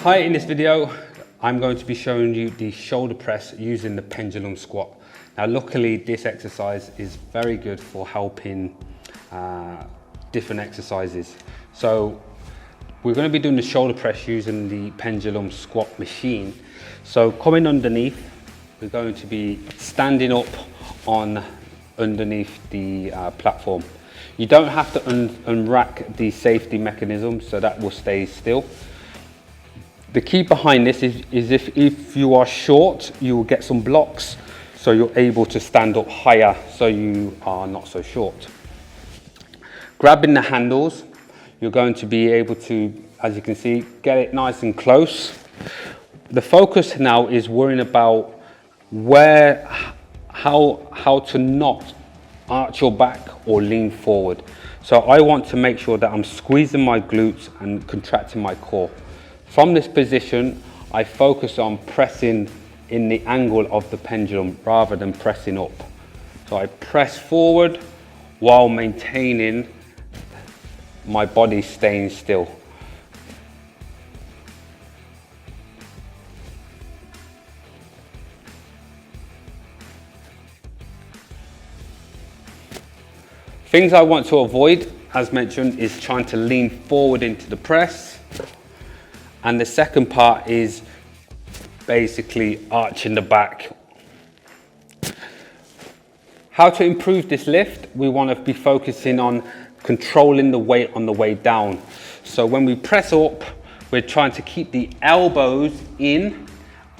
Hi, in this video, I'm going to be showing you the shoulder press using the pendulum squat. Now, luckily, this exercise is very good for helping different exercises. So we're going to be doing the shoulder press using the pendulum squat machine. So coming underneath, we're going to be standing up on underneath the platform. You don't have to unrack the safety mechanism, so that will stay still. The key behind this is if you are short, you will get some blocks, so you're able to stand up higher, so you are not so short. Grabbing the handles, you're going to be able to, as you can see, get it nice and close. The focus now is worrying about how to not arch your back or lean forward. So I want to make sure that I'm squeezing my glutes and contracting my core. From this position, I focus on pressing in the angle of the pendulum rather than pressing up. So I press forward while maintaining my body staying still. Things I want to avoid, as mentioned, is trying to lean forward into the press. And the second part is basically arching the back. How to improve this lift? We want to be focusing on controlling the weight on the way down. So when we press up, we're trying to keep the elbows in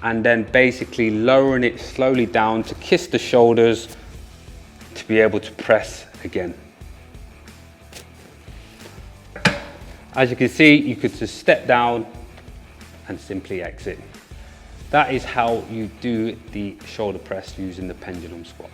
and then basically lowering it slowly down to kiss the shoulders to be able to press again. As you can see, you could just step down and simply exit. That is how you do the shoulder press using the pendulum squat.